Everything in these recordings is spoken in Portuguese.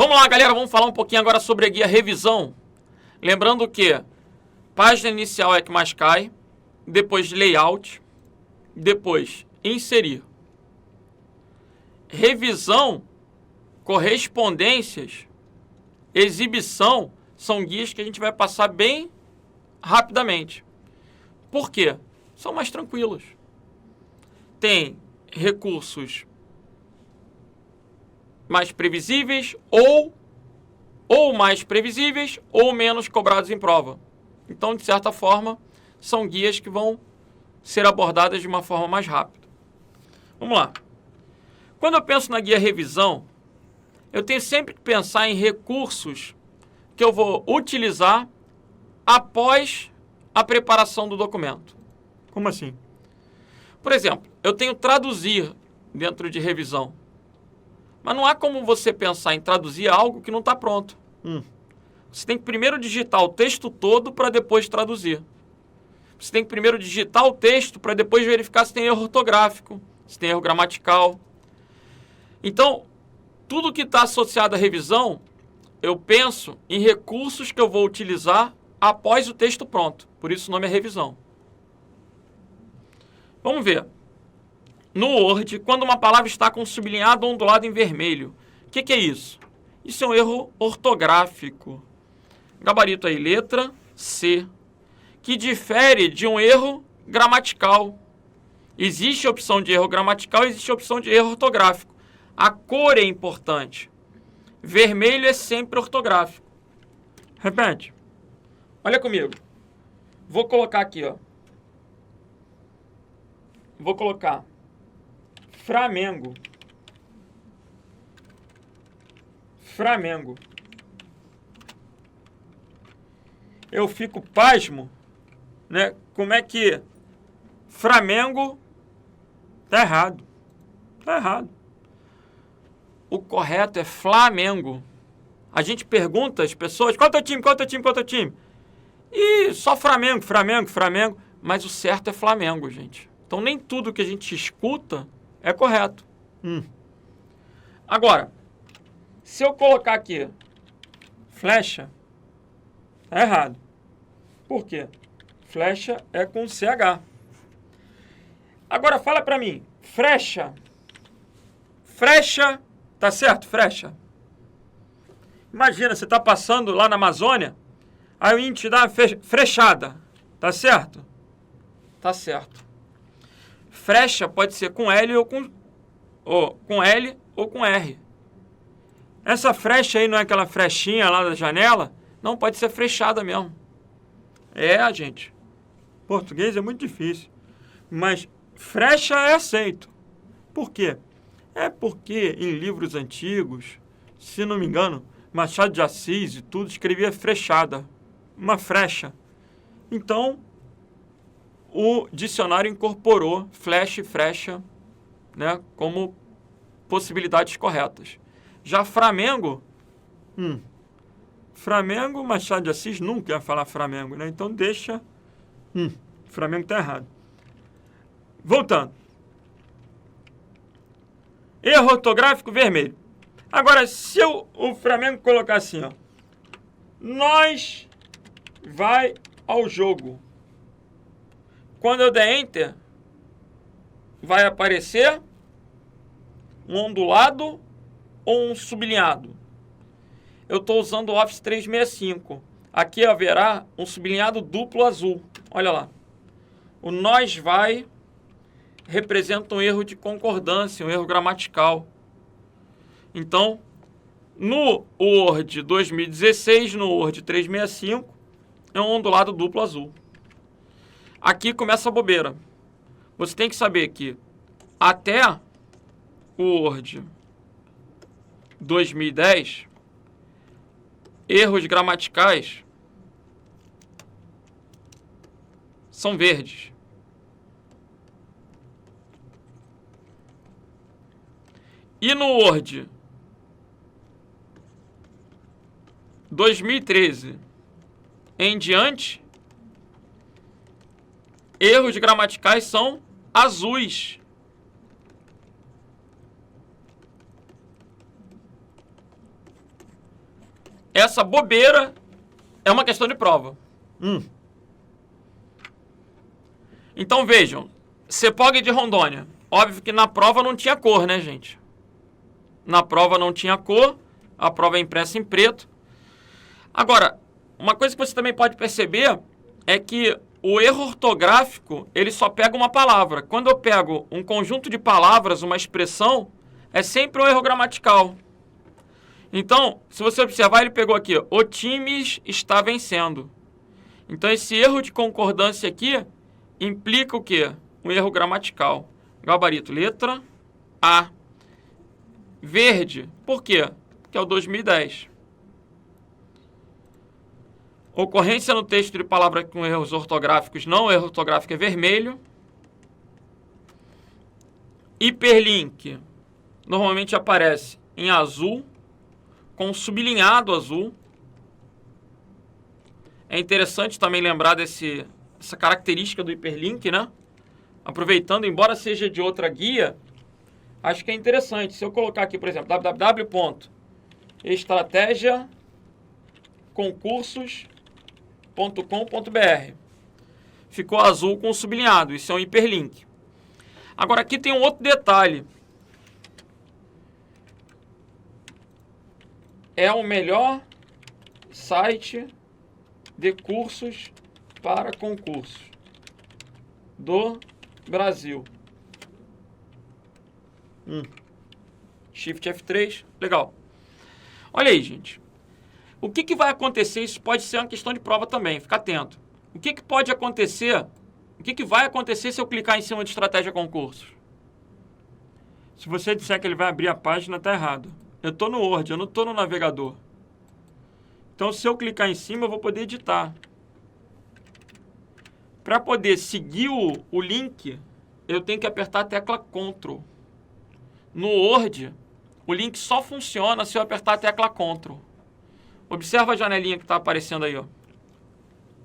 Vamos lá, galera, vamos falar um pouquinho agora sobre a guia revisão. Lembrando que página inicial é que mais cai, depois layout, depois inserir. Revisão, correspondências, exibição, são guias que a gente vai passar bem rapidamente. Por quê? São mais tranquilos. Tem recursos mais previsíveis ou mais previsíveis ou menos cobrados em prova. Então, de certa forma, são guias que vão ser abordadas de uma forma mais rápida. Vamos lá. Quando eu penso na guia revisão, eu tenho sempre que pensar em recursos que eu vou utilizar após a preparação do documento. Como assim? Por exemplo, eu tenho traduzir dentro de revisão. Mas não há como você pensar em traduzir algo que não está pronto. Você tem que primeiro digitar o texto todo para depois traduzir. Você tem que primeiro digitar o texto para depois verificar se tem erro ortográfico, se tem erro gramatical. Então, tudo que está associado à revisão, eu penso em recursos que eu vou utilizar após o texto pronto. Por isso o nome é revisão. Vamos ver. No Word, quando uma palavra está com sublinhado ondulado em vermelho, o que é isso? Isso é um erro ortográfico. Gabarito aí, letra C, que difere de um erro gramatical. Existe a opção de erro gramatical, existe a opção de erro ortográfico. A cor é importante. Vermelho é sempre ortográfico. Repete. Olha comigo. Vou colocar aqui, ó. Vou colocar Flamengo. Flamengo. Eu fico pasmo, né? Como é que Flamengo tá errado. Tá errado. O correto é Flamengo. A gente pergunta às pessoas, qual é o teu time, qual é o teu time, qual é o teu time? E só Flamengo, Flamengo, Flamengo. Mas o certo é Flamengo, gente. Então nem tudo que a gente escuta é correto. Agora, se eu colocar aqui flecha, é errado. Por quê? Flecha é com CH. Agora fala pra mim, frecha. Frecha, tá certo? Frecha. Imagina, você tá passando lá na Amazônia, aí o índio te dá uma frechada. Tá certo? Tá certo. Frecha pode ser com L ou com L ou com R. Essa frecha aí não é aquela frechinha lá da janela? Não, pode ser frechada mesmo. Gente. Português é muito difícil. Mas frecha é aceito. Por quê? É porque em livros antigos, se não me engano, Machado de Assis e tudo escrevia frechada. Uma frecha. Então, o dicionário incorporou flecha e frecha, né, como possibilidades corretas. Já Flamengo, Flamengo, Machado de Assis nunca ia falar Flamengo, né? Então deixa, Flamengo tá errado. Voltando. Erro ortográfico vermelho. Agora, se o Flamengo colocar assim, ó, nós vai ao jogo. Quando eu der Enter, vai aparecer um ondulado ou um sublinhado. Eu estou usando o Office 365. Aqui haverá um sublinhado duplo azul. Olha lá. O nós vai representa um erro de concordância, um erro gramatical. Então, no Word 2016, no Word 365, é um ondulado duplo azul. Aqui começa a bobeira. Você tem que saber que até o Word 2010, erros gramaticais são verdes. E no Word 2013 em diante, erros gramaticais são azuis. essa bobeira é uma questão de prova. Então vejam, CEPOG de Rondônia. Óbvio que na prova não tinha cor, né, gente? Na prova não tinha cor, a prova é impressa em preto. Agora, uma coisa que você também pode perceber é que o erro ortográfico, ele só pega uma palavra. Quando eu pego um conjunto de palavras, uma expressão, é sempre um erro gramatical. Então, se você observar, ele pegou aqui, o time está vencendo. Então, esse erro de concordância aqui implica o quê? Um erro gramatical. Gabarito, letra A. Verde, por quê? Porque é o 2010. Ocorrência no texto de palavra com erros ortográficos, não, o erro ortográfico é vermelho. Hiperlink, normalmente aparece em azul, com sublinhado azul. É interessante também lembrar essa característica do hiperlink, né? Aproveitando, embora seja de outra guia, acho que é interessante. Se eu colocar aqui, por exemplo, www.estrategiaconcursos.com.br, ficou azul com sublinhado. Isso é um hiperlink. Agora, aqui tem um outro detalhe. É o melhor site de cursos para concursos do Brasil. Shift F3, legal. Olha aí, gente. O que vai acontecer? Isso pode ser uma questão de prova também, fica atento. O que pode acontecer? O que vai acontecer se eu clicar em cima de estratégia concursos? Se você disser que ele vai abrir a página, está errado. Eu estou no Word, eu não estou no navegador. Então, se eu clicar em cima, eu vou poder editar. Para poder seguir o link, eu tenho que apertar a tecla Ctrl. No Word, o link só funciona se eu apertar a tecla Ctrl. Observa a janelinha que está aparecendo aí, ó.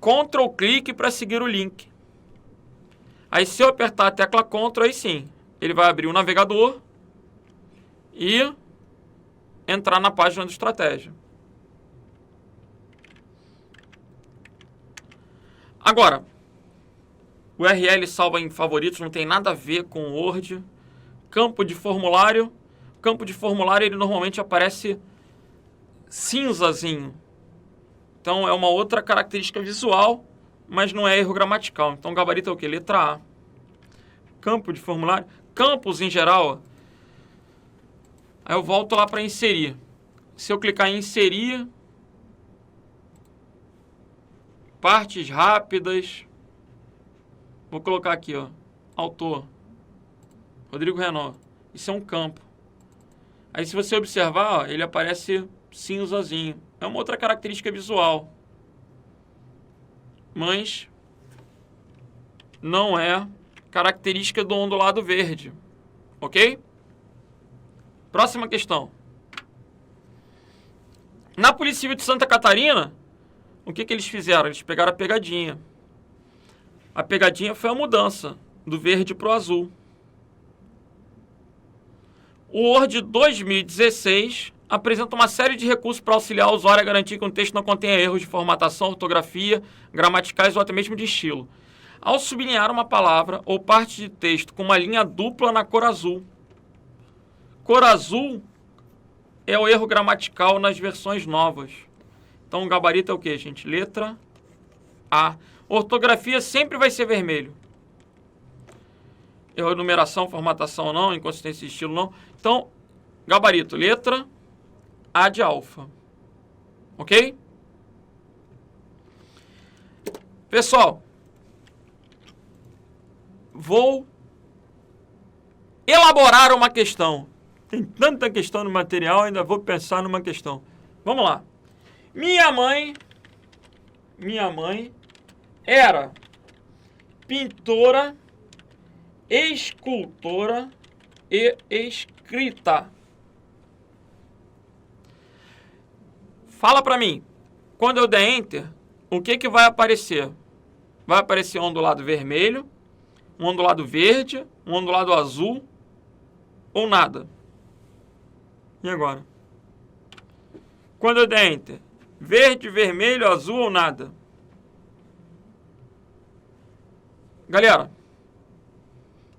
Ctrl clique para seguir o link. Aí, se eu apertar a tecla Ctrl, aí sim, ele vai abrir o navegador e entrar na página do estratégia. Agora, o URL salva em favoritos, não tem nada a ver com o Word. Campo de formulário. Campo de formulário, ele normalmente aparece cinzazinho. Então, é uma outra característica visual, mas não é erro gramatical. Então, o gabarito é o quê? Letra A. Campo de formulário. Campos, em geral. Aí eu volto lá para inserir. Se eu clicar em inserir, partes rápidas, vou colocar aqui, ó, autor, Rodrigo Renault. Isso é um campo. Aí se você observar, ó, ele aparece cinzazinho. É uma outra característica visual. Mas não é característica do ondulado verde. Ok? Próxima questão. Na Polícia Civil de Santa Catarina, o que eles fizeram? Eles pegaram a pegadinha. A pegadinha foi a mudança do verde para o azul. O Word 2016 apresenta uma série de recursos para auxiliar o usuário a garantir que um texto não contenha erros de formatação, ortografia, gramaticais ou até mesmo de estilo. Ao sublinhar uma palavra ou parte de texto com uma linha dupla na cor azul. Cor azul é o erro gramatical nas versões novas. Então, o gabarito é o quê, gente? Letra A. Ortografia sempre vai ser vermelho. Erro de numeração, formatação não, inconsistência de estilo não. Então, gabarito, letra A de alfa. Ok? Pessoal, vou elaborar uma questão. Tem tanta questão no material, ainda vou pensar numa questão. Vamos lá. Minha mãe era pintora, escultora e escrita. Fala pra mim, quando eu der Enter, o que vai aparecer? Vai aparecer um ondulado vermelho, um ondulado verde, um ondulado azul ou nada? E agora? Quando eu der Enter, Verde, vermelho, azul ou nada? Galera,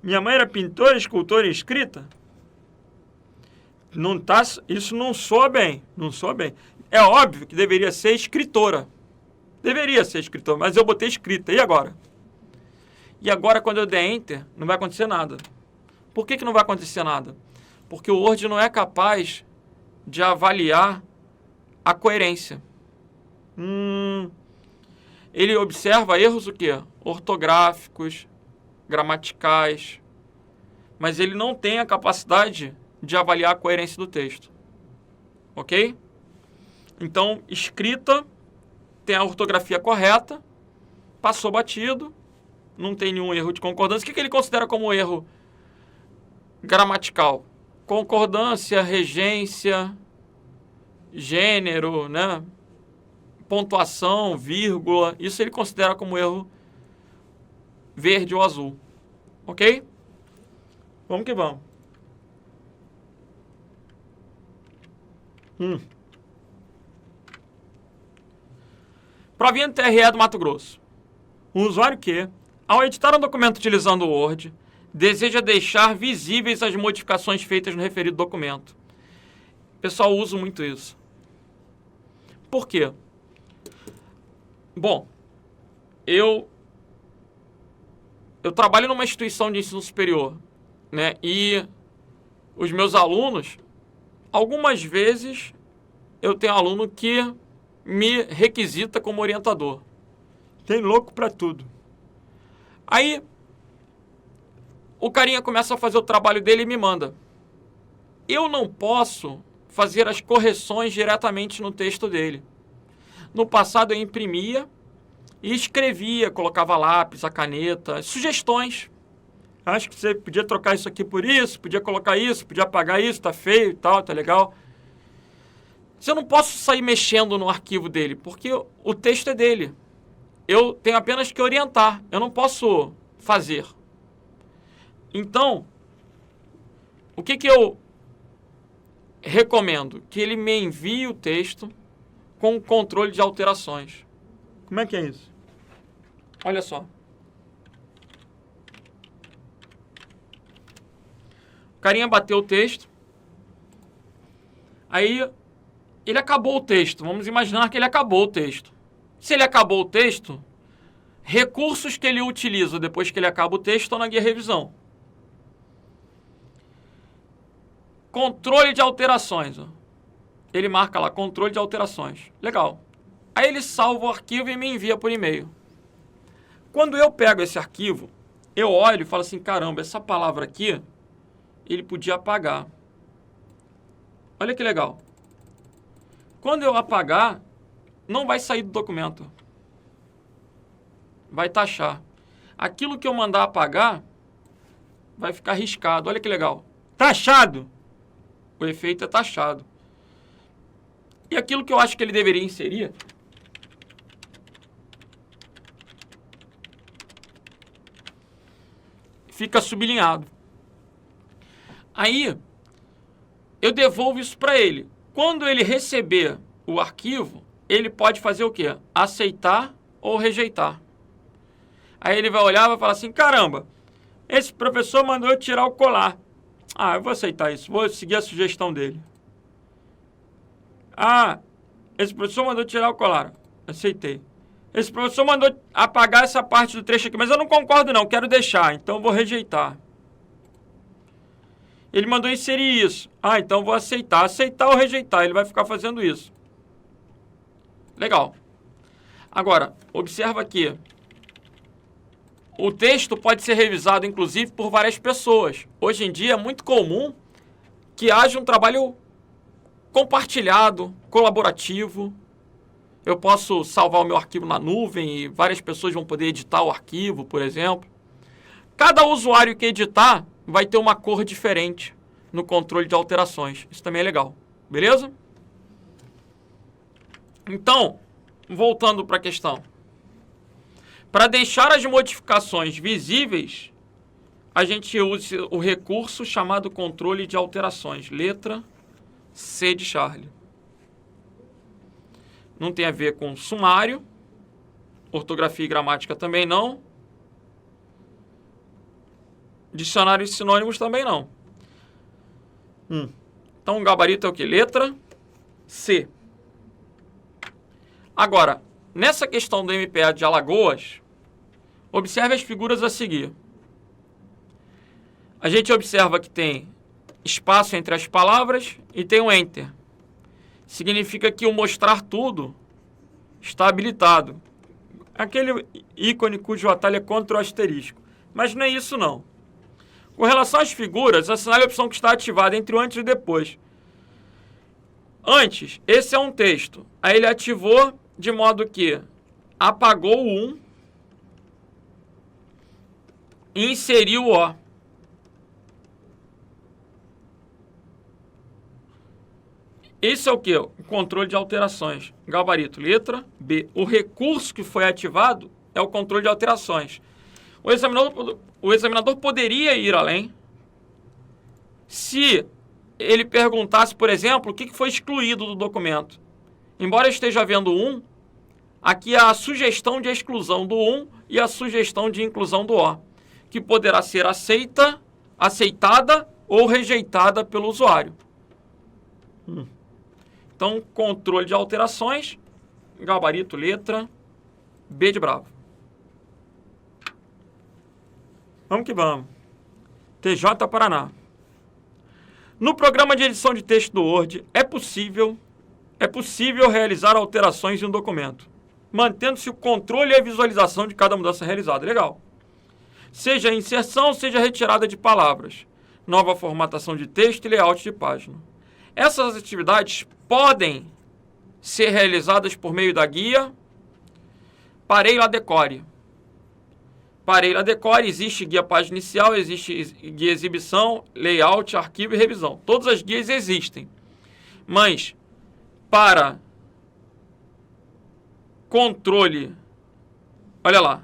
minha mãe era pintora, escultora e escrita? Não tá, isso não soa bem, não soa bem. É óbvio que deveria ser escritora. Deveria ser escritora, mas eu botei escrita. E agora? E agora, quando eu der Enter, não vai acontecer nada. Por que não vai acontecer nada? Porque o Word não é capaz de avaliar a coerência. Ele observa erros o quê? Ortográficos, gramaticais, mas ele não tem a capacidade de avaliar a coerência do texto. Ok? Então, escrita tem a ortografia correta, passou batido, não tem nenhum erro de concordância. O que ele considera como erro gramatical? Concordância, regência, gênero, né? Pontuação, vírgula, isso ele considera como erro verde ou azul. Ok? Vamos que vamos. Provinha do TRE do Mato Grosso. Um usuário que, ao editar um documento utilizando o Word, deseja deixar visíveis as modificações feitas no referido documento. Pessoal, uso muito isso. Por quê? Bom, eu trabalho numa instituição de ensino superior, né? E os meus alunos, algumas vezes, eu tenho aluno que me requisita como orientador. Tem louco para tudo. Aí, o carinha começa a fazer o trabalho dele e me manda. Eu não posso fazer as correções diretamente no texto dele. No passado eu imprimia e escrevia, colocava lápis, a caneta, sugestões. Acho que você podia trocar isso aqui por isso, podia colocar isso, podia apagar isso, tá feio e tal, tá legal. Eu não posso sair mexendo no arquivo dele, porque o texto é dele. Eu tenho apenas que orientar, eu não posso fazer. Então, o que eu recomendo? Que ele me envie o texto com controle de alterações. Como é que é isso? Olha só. O carinha bateu o texto. Aí, ele acabou o texto. Vamos imaginar que ele acabou o texto. Se ele acabou o texto, recursos que ele utiliza depois que ele acaba o texto estão na guia revisão. Controle de alterações. Ó. Ele marca lá, controle de alterações. Legal. Aí ele salva o arquivo e me envia por e-mail. Quando eu pego esse arquivo, eu olho e falo assim, caramba, essa palavra aqui, ele podia apagar. Olha que legal. Quando eu apagar, não vai sair do documento. Vai taxar. Aquilo que eu mandar apagar, vai ficar riscado. Olha que legal. Taxado. O efeito é taxado. E aquilo que eu acho que ele deveria inserir, fica sublinhado. Aí, eu devolvo isso para ele. Quando ele receber o arquivo, ele pode fazer o quê? Aceitar ou rejeitar. Aí ele vai olhar e vai falar assim, caramba, esse professor mandou eu tirar o colar. Ah, eu vou aceitar isso, vou seguir a sugestão dele. Ah, esse professor mandou tirar o colar. Aceitei. Esse professor mandou apagar essa parte do trecho aqui, mas eu não concordo não, quero deixar, então eu vou rejeitar. Ele mandou inserir isso. Ah, então eu vou aceitar. Aceitar ou rejeitar, ele vai ficar fazendo isso. Legal. Agora, observa aqui. O texto pode ser revisado, inclusive, por várias pessoas. Hoje em dia é muito comum que haja um trabalho compartilhado, colaborativo. Eu posso salvar o meu arquivo na nuvem e várias pessoas vão poder editar o arquivo, por exemplo. Cada usuário que editar vai ter uma cor diferente no controle de alterações. Isso também é legal. Beleza? Então, voltando para a questão. Para deixar as modificações visíveis, a gente usa o recurso chamado controle de alterações. Letra C de Charlie. não tem a ver com sumário. Ortografia e gramática também não. Dicionário e sinônimos também não. Então, o gabarito é o quê? Letra C. Agora, nessa questão do MPA de Alagoas, observe as figuras a seguir. A gente observa que tem espaço entre as palavras e tem um Enter. Significa que o mostrar tudo está habilitado. Aquele ícone cujo atalho é contra o asterisco. Mas não é isso, não. Com relação às figuras, assinale a opção que está ativada entre o antes e o depois. Antes, esse é um texto. Aí ele ativou de modo que apagou o 1 e inseriu o O. Esse é o quê? O controle de alterações. Gabarito, letra B. O recurso que foi ativado é o controle de alterações. O examinador poderia ir além se ele perguntasse, por exemplo, o que foi excluído do documento. Embora esteja havendo 1, aqui há a sugestão de exclusão do 1 e a sugestão de inclusão do O, que poderá ser aceitada ou rejeitada pelo usuário. Então, controle de alterações, gabarito, letra B de bravo. Vamos que vamos. TJ Paraná. No programa de edição de texto do Word, é possível realizar alterações em um documento, mantendo-se o controle e a visualização de cada mudança realizada. Legal. Seja inserção, seja retirada de palavras, nova formatação de texto e layout de página. Essas atividades podem ser realizadas por meio da guia Parei lá Decore. Parei lá Decore, existe guia página inicial, existe guia exibição, layout, arquivo e revisão. Todas as guias existem. Mas para controle, olha lá,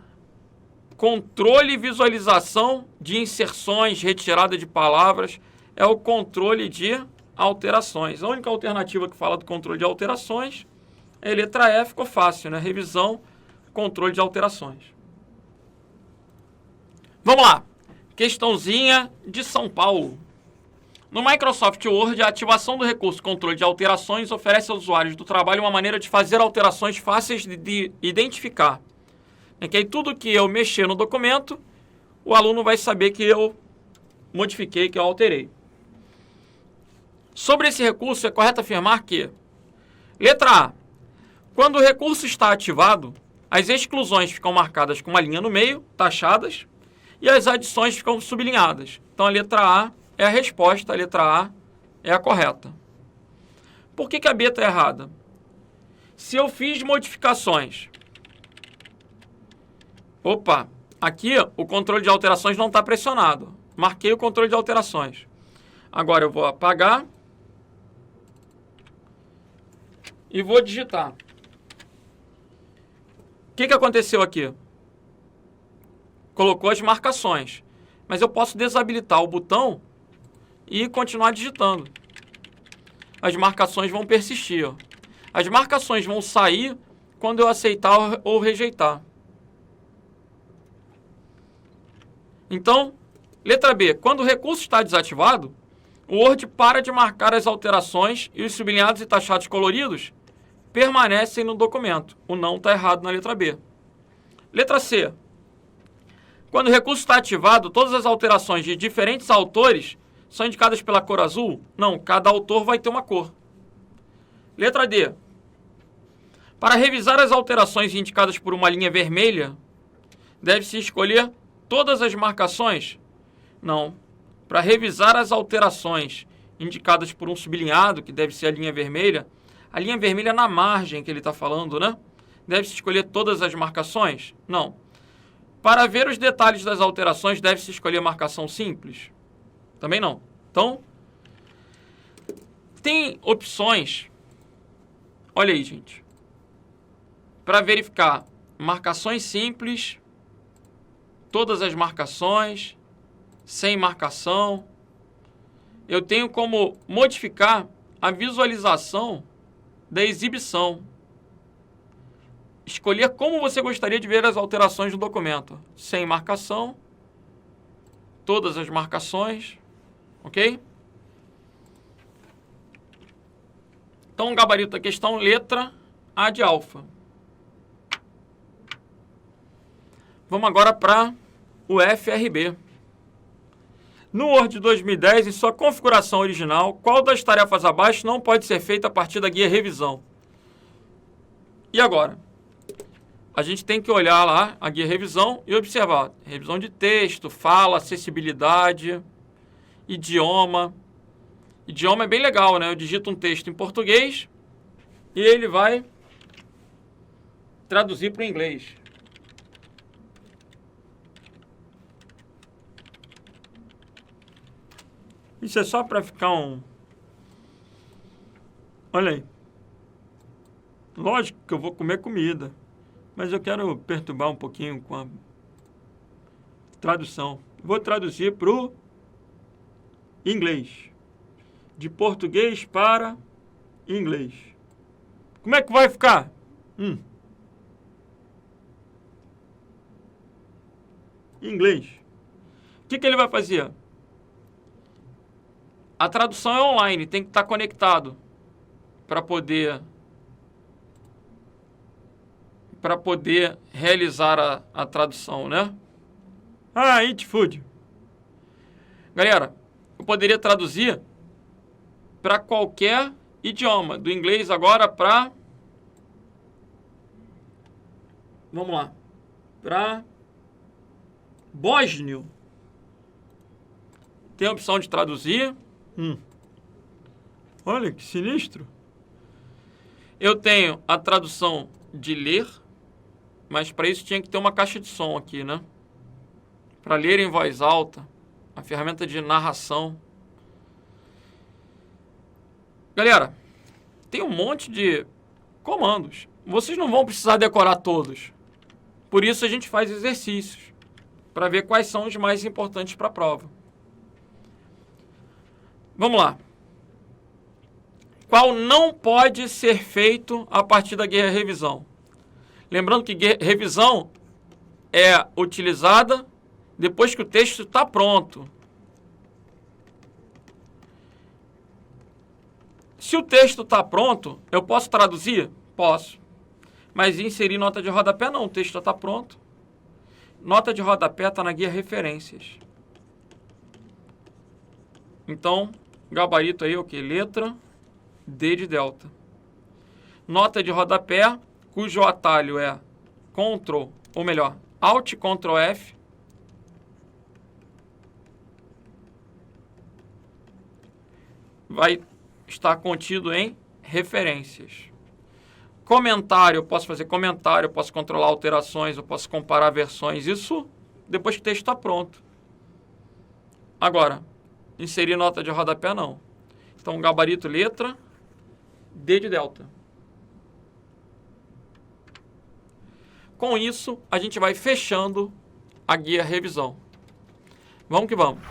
controle e visualização de inserções, retirada de palavras, é o controle de alterações. A única alternativa que fala do controle de alterações é a letra E, ficou fácil, né? Revisão, controle de alterações. Vamos lá. Questãozinha de São Paulo. No Microsoft Word, a ativação do recurso controle de alterações oferece aos usuários do trabalho uma maneira de fazer alterações fáceis de identificar. É que aí tudo que eu mexer no documento, o aluno vai saber que eu modifiquei, que eu alterei. Sobre esse recurso, é correto afirmar que, letra A, quando o recurso está ativado, as exclusões ficam marcadas com uma linha no meio, taxadas, e as adições ficam sublinhadas. Então, a letra A é a resposta, a letra A é a correta. Por que a B está errada? Se eu fiz modificações... Opa, aqui o controle de alterações não está pressionado. Marquei o controle de alterações. Agora eu vou apagar e vou digitar. O que aconteceu aqui? Colocou as marcações. Mas eu posso desabilitar o botão e continuar digitando. As marcações vão persistir. Ó. As marcações vão sair quando eu aceitar ou rejeitar. Então, letra B. Quando o recurso está desativado, o Word para de marcar as alterações e os sublinhados e taxados coloridos permanecem no documento. O não está errado na letra B. Letra C. Quando o recurso está ativado, todas as alterações de diferentes autores são indicadas pela cor azul? Não, cada autor vai ter uma cor. Letra D. Para revisar as alterações indicadas por uma linha vermelha, deve-se escolher todas as marcações? Não. Para revisar as alterações indicadas por um sublinhado, que deve ser a linha vermelha na margem que ele está falando, né? Deve-se escolher todas as marcações? Não. Para ver os detalhes das alterações, deve-se escolher marcação simples? Também não. Então, tem opções, olha aí, gente, para verificar marcações simples, todas as marcações, sem marcação. Eu tenho como modificar a visualização da exibição. escolher como você gostaria de ver as alterações do documento. Sem marcação, todas as marcações, ok? Então, o gabarito da questão, letra A de alfa. Vamos agora para o FRB. No Word 2010, em sua configuração original, qual das tarefas abaixo não pode ser feita a partir da guia revisão? E agora? A gente tem que olhar lá a guia revisão e observar. Revisão de texto, fala, acessibilidade, idioma. Idioma é bem legal, né? Eu digito um texto em português e ele vai traduzir para o inglês. Isso é só para ficar um... Olha aí. Lógico que eu vou comer comida, mas eu quero perturbar um pouquinho com a tradução. Vou traduzir para o inglês. De português para inglês. Como é que vai ficar? Inglês. O que ele vai fazer? A tradução é online, tem que estar conectado para poder realizar a tradução, né? Eat food. Galera, eu poderia traduzir para qualquer idioma, do inglês agora para... Vamos lá. Para bósnio. Tem a opção de traduzir. Olha que sinistro. Eu tenho a tradução de ler, mas para isso tinha que ter uma caixa de som aqui, né? Para ler em voz alta, a ferramenta de narração. Galera, tem um monte de comandos. Vocês não vão precisar decorar todos. Por isso a gente faz exercícios para ver quais são os mais importantes para a prova. Vamos lá. Qual não pode ser feito a partir da guia revisão? Lembrando que revisão é utilizada depois que o texto está pronto. Se o texto está pronto, eu posso traduzir? Posso. Mas inserir nota de rodapé não, o texto já está pronto. Nota de rodapé está na guia referências. Então, gabarito aí, ok? Letra D de delta. Nota de rodapé, cujo atalho é Ctrl, ou melhor, Alt Ctrl F. Vai estar contido em referências. Comentário, eu posso fazer comentário, eu posso controlar alterações, eu posso comparar versões. Isso depois que o texto está pronto. Agora, inserir nota de rodapé não. Então, gabarito letra D de delta. Com isso, a gente vai fechando a guia revisão. Vamos que vamos.